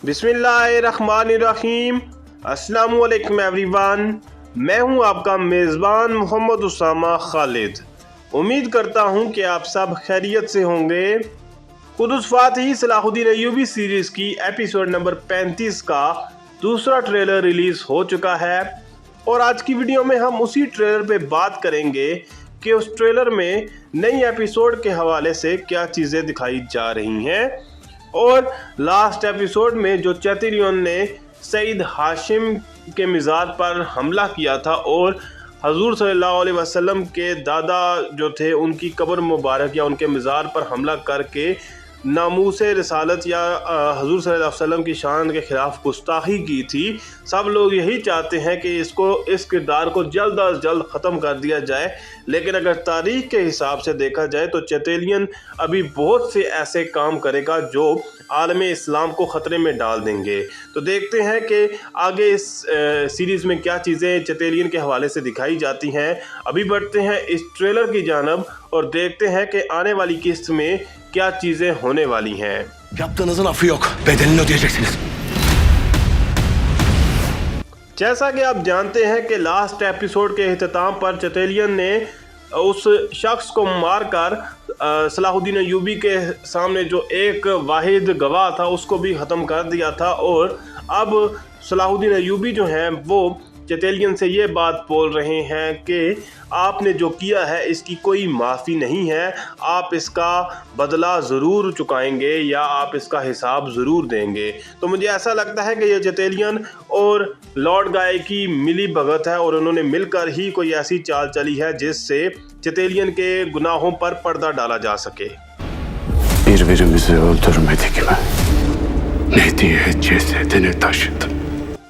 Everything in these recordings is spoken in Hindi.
बिस्मिल्लाहिर्रहमानिर्रहीम। अस्सलाम वालेकुम एवरीवन। मैं हूं आपका मेज़बान मोहम्मद उसामा खालिद। उम्मीद करता हूं कि आप सब खैरियत से होंगे। कुदस फातही सलाहुद्दीन अय्यूबी सीरीज़ की एपिसोड नंबर 35 का दूसरा ट्रेलर रिलीज़ हो चुका है और आज की वीडियो में हम उसी ट्रेलर पे बात करेंगे कि उस ट्रेलर में नई एपिसोड के हवाले से क्या चीज़ें दिखाई जा रही हैं और लास्ट एपिसोड में जो चैतेलियन ने सईद हाशिम के मज़ार पर हमला किया था और हजूर सल्लल्लाहु अलैहि वसल्लम के दादा जो थे उनकी कब्र मुबारक या उनके मज़ार पर हमला करके नामूसे रिसालत या हजूर सल्लल्लाहु अलैहि वसल्लम की शान के ख़िलाफ़ गुस्ताखी की थी। सब लोग यही चाहते हैं कि इस किरदार को जल्द अज जल्द ख़त्म कर दिया जाए, लेकिन अगर तारीख़ के हिसाब से देखा जाए तो चैतेलियन अभी बहुत से ऐसे काम करेगा जो आलम इस्लाम को ख़तरे में डाल देंगे। तो देखते हैं कि आगे इस सीरीज़ में क्या चीज़ें चैतेलियन के हवाले से दिखाई जाती हैं। अभी बढ़ते हैं इस ट्रेलर की जानब और देखते हैं कि आने वाली किस्त में क्या चीज़ें होने वाली हैं। Yaptığınızın affı yok. Bedelini ödeyeceksiniz. जैसा कि आप जानते हैं कि लास्ट एपिसोड के अख्ताम पर चैतेलियन ने उस शख्स को मारकर सलाहुद्दीन अय्यूबी के सामने जो एक वाहिद गवाह था उसको भी ख़त्म कर दिया था और अब सलाहुद्दीन अय्यूबी जो हैं वो चैतेलियन से ये बात बोल रहे हैं कि आपने जो किया है इसकी कोई माफ़ी नहीं है, आप इसका बदला ज़रूर चुकाएंगे या आप इसका हिसाब ज़रूर देंगे। तो मुझे ऐसा लगता है कि ये चैतेलियन और लॉर्ड गाय की मिली भगत है और उन्होंने मिलकर ही कोई ऐसी चाल चली है जिससे चैतेलियन के गुनाहों पर पर्दा डाला जा सके। Birbirimizi öldürmedik mi? Ne diye cesedini taşıdım?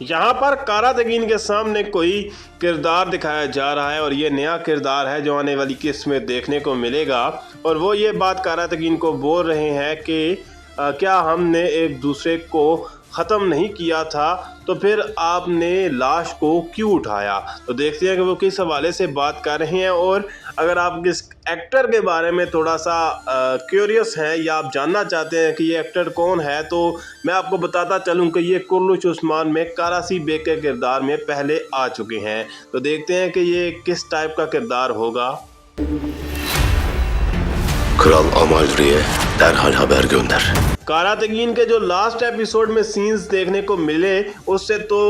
यहाँ पर कारा तगीन के सामने कोई किरदार दिखाया जा रहा है और ये नया किरदार है जो आने वाली किस्त में देखने को मिलेगा और वो ये बात कारा तगीन को बोल रहे हैं कि क्या हमने एक दूसरे को ख़त्म नहीं किया था तो फिर आपने लाश को क्यों उठाया। तो देखते हैं कि वो किस हवाले से बात कर रहे हैं और अगर आप इस एक्टर के बारे में थोड़ा सा क्यूरियस हैं या आप जानना चाहते हैं कि ये एक्टर कौन है तो मैं आपको बताता चलूं कि ये कुर्लुश उस्मान में कारासी बेग के किरदार में पहले आ चुके हैं। तो देखते हैं कि ये किस टाइप का किरदार होगा। Kral Amaldri'ye derhal haber gönder. कारा तगीन के जो लास्ट एपिसोड में सीन्स देखने को मिले उससे तो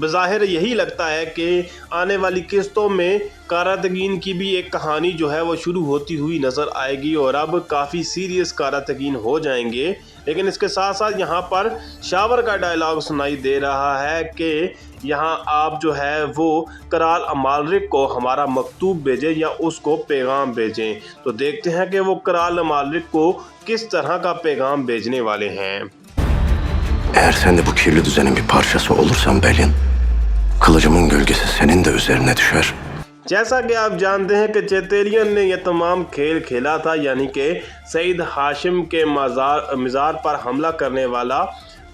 बज़ाहिर यही लगता है कि आने वाली किस्तों में कारा तगीन की भी एक कहानी जो है वो शुरू होती हुई नज़र आएगी और अब काफ़ी सीरियस कारा तगीन हो जाएंगे। लेकिन इसके साथ साथ यहाँ पर शावर का डायलॉग सुनाई दे रहा है कि यहाँ आप जो है वो कराल अमालरिक को हमारा मकतूब भेजें या उसको पैगाम भेजें। तो देखते हैं कि वो कराल अमालरिक को किस तरह का पैगाम भेजने वाले हैं। Eğer sen de bu kirli düzenin bir parçası olursan Belin, kılıcımın gölgesi senin de üzerine düşer. जैसा कि आप जानते हैं कि चैतेलियन ने यह तमाम खेल खेला था, यानी कि सईद हाशिम के मज़ार पर हमला करने वाला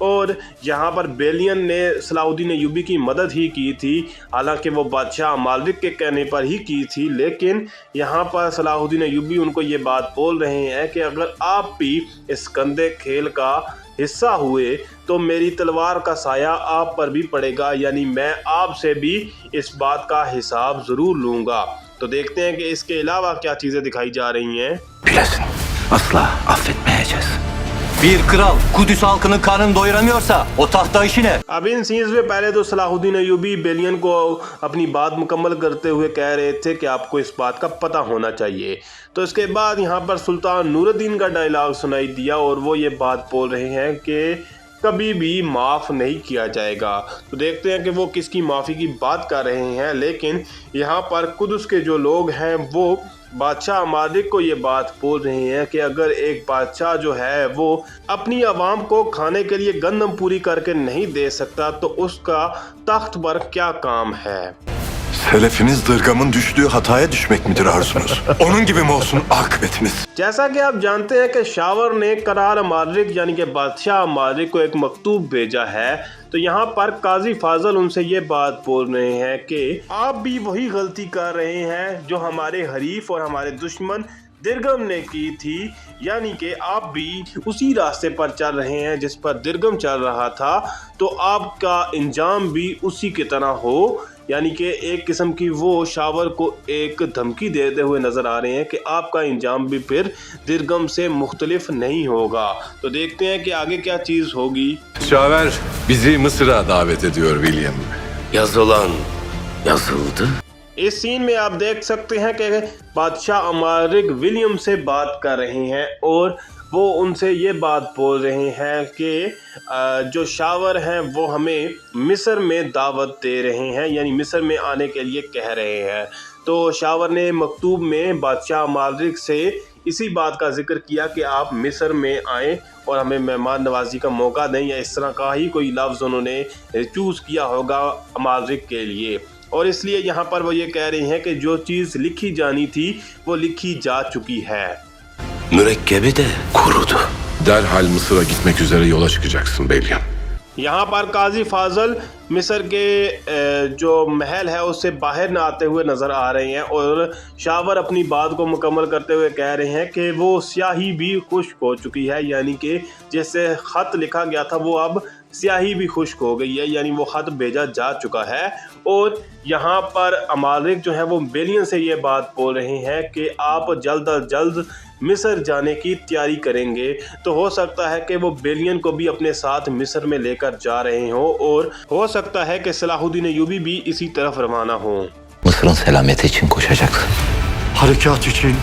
और यहाँ पर बेलियन ने सलाहुद्दीन अय्यूबी की मदद ही की थी। हालांकि वो बादशाह मालिक के कहने पर ही की थी, लेकिन यहाँ पर सलाहुद्दीन अय्यूबी उनको ये बात बोल रहे हैं कि अगर आप भी इस गंदे खेल का हिस्सा हुए तो मेरी तलवार का साया आप पर भी पड़ेगा, यानी मैं आपसे भी इस बात का हिसाब ज़रूर लूँगा। तो देखते हैं कि इसके अलावा क्या चीज़ें दिखाई जा रही हैं। Bilesin, asla affetmeyeceğiz. Bir kral Kudüs halkının karnını doyuramıyorsa o tahta işi ne? अब इन सीन्स में पहले तो सलाहुद्दीन अय्यूबी बेलियन को अपनी बात मुकम्मल करते हुए कह रहे थे कि आपको इस बात का पता होना चाहिए। तो इसके बाद यहाँ पर सुल्तान नूरुद्दीन का डायलॉग सुनाई दिया और वो ये बात बोल रहे हैं कि कभी भी माफ़ नहीं किया जाएगा। तो देखते हैं कि वो किसकी माफ़ी की बात कर रहे हैं। लेकिन यहाँ पर कुदस के जो लोग हैं वो बादशाह मालिक को ये बात बोल रहे हैं कि अगर एक बादशाह जो है वो अपनी आवाम को खाने के लिए गंदम पूरी करके नहीं दे सकता तो उसका तख्त पर क्या काम है। Selefiniz Dırgam'ın düştüğü hataya düşmek midir arzunuz? Onun gibi mi olsun akıbetimiz? जैसा कि आप जानते हैं कि शावर ने करार मालिक यानी कि बादशाह मालिक को एक मकतूब भेजा है। तो यहाँ पर काजी फाजल उनसे ये बात बोल रहे हैं कि आप भी वही गलती कर रहे हैं जो हमारे हरीफ और हमारे दुश्मन दिरगम ने की थी, यानी कि आप भी उसी रास्ते पर चल रहे हैं जिस पर दिरगम चल रहा था, तो आपका इंजाम भी उसी की तरह हो। यानी कि एक किस्म की वो शावर को एक धमकी देते हुए नज़र आ रहे हैं कि आपका इंजाम भी फिर दिरगम से मुख्तलिफ नहीं होगा। तो देखते हैं कि आगे क्या चीज़ होगी। Şaver bizi Mısır'a davet ediyor William. Yazılan yazıldı. इस सीन में आप देख सकते हैं कि बादशाह अमारिक विलियम से बात कर रहे हैं और वो उनसे ये बात बोल रहे हैं कि जो शावर हैं वो हमें मिस्र में दावत दे रहे हैं, यानी मिस्र में आने के लिए कह रहे हैं। तो शावर ने मकतूब में बादशाह अमारिक से इसी बात का जिक्र किया कि आप मिस्र में आएँ और हमें मेहमान नवाजी का मौका दें, या इस तरह का ही कोई लफ्ज़ उन्होंने चूज़ किया होगा अमारिक के लिए। और इसलिए यहाँ पर वो ये कह रही हैं कि जो चीज़ लिखी जानी थी वो लिखी जा चुकी है। Mürekkebi de kurudu. Derhal Mısır'a gitmek üzere yola çıkacaksın William. यहाँ पर काजी फाजल मिस्र के जो महल है उससे बाहर न आते हुए नज़र आ रहे हैं और शावर अपनी बात को मुकम्मल करते हुए कह रहे हैं कि वो स्याही भी खुश्क हो चुकी है, यानी कि जैसे ख़त लिखा गया था वो अब स्याही भी खुश्क हो गई है, यानी वो ख़त भेजा जा चुका है। और यहाँ पर अमालिक जो है वो बेलियन से ये बात बोल रहे हैं कि आप जल्द अज जल्द मिस्र जाने की तैयारी करेंगे। तो हो सकता है कि वो बेलियन को भी अपने साथ मिस्र में लेकर जा रहे हों और हो सकता है कि सलाहुद्दीन अय्यूबी भी इसी तरफ रवाना हों। Mısır'ın selameti için koşacaksın. Harekat için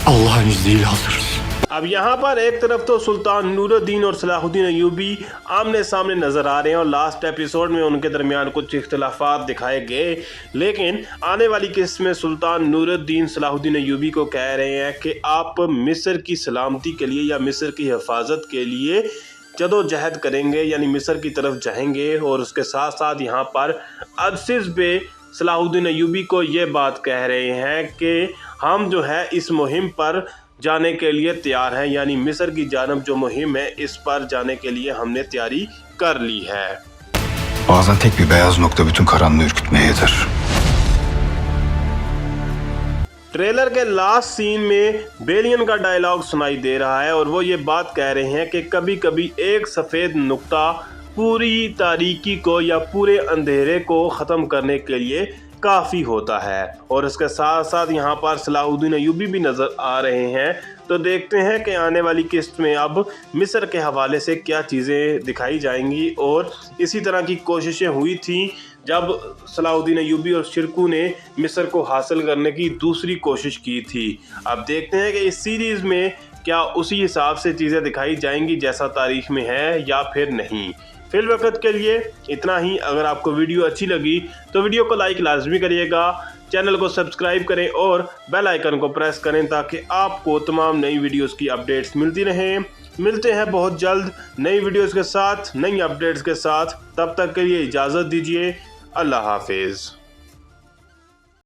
Allah'ın izniyle hazırız. अब यहाँ पर एक तरफ तो सुल्तान नूरुद्दीन और सलाहुद्दीन अय्यूबी आमने सामने नज़र आ रहे हैं और लास्ट एपिसोड में उनके दरमियान कुछ इख्तिलाफात दिखाए गए, लेकिन आने वाली किस्त में सुल्तान नूरुद्दीन सलाहुद्दीन अय्यूबी को कह रहे हैं कि आप मिस्र की सलामती के लिए या मिस्र की हिफाजत के लिए जदोजहद करेंगे, यानी मिस्र की तरफ जाएंगे। और उसके साथ साथ यहाँ पर अज़ीज़ बे सलाहुद्दीन अय्यूबी को ये बात कह रहे हैं कि हम जो है इस मुहिम पर जाने के लिए तैयार हैं, यानी मिस्र की जानब जो मुहिम है इस पर जाने के लिए हमने तैयारी कर ली है। Bazen tek bir beyaz nokta bütün karanlığı ürkütmeye yeter. Trailer के लास्ट सीन में बेलियन का डायलॉग सुनाई दे रहा है और वो ये बात कह रहे हैं कि कभी कभी एक सफ़ेद नुक्ता पूरी तारीकी को या पूरे अंधेरे को ख़त्म करने के लिए काफ़ी होता है। और इसके साथ साथ यहाँ पर सलाहुद्दीन अय्यूबी भी नज़र आ रहे हैं। तो देखते हैं कि आने वाली किस्त में अब मिस्र के हवाले से क्या चीज़ें दिखाई जाएंगी। और इसी तरह की कोशिशें हुई थी जब सलाहुद्दीन अय्यूबी और शिरकू ने मिस्र को हासिल करने की दूसरी कोशिश की थी। अब देखते हैं कि इस सीरीज़ में क्या उसी हिसाब से चीज़ें दिखाई जाएंगी जैसा तारीख में है या फिर नहीं। फिल वक्त के लिए इतना ही। अगर आपको वीडियो अच्छी लगी तो वीडियो को लाइक लाजमी करिएगा, चैनल को सब्सक्राइब करें और बेल आइकन को प्रेस करें ताकि आपको तमाम नई वीडियोस की अपडेट्स मिलती रहें। मिलते हैं बहुत जल्द नई वीडियोस के साथ, नई अपडेट्स के साथ। तब तक के लिए इजाज़त दीजिए। अल्लाह हाफिज़।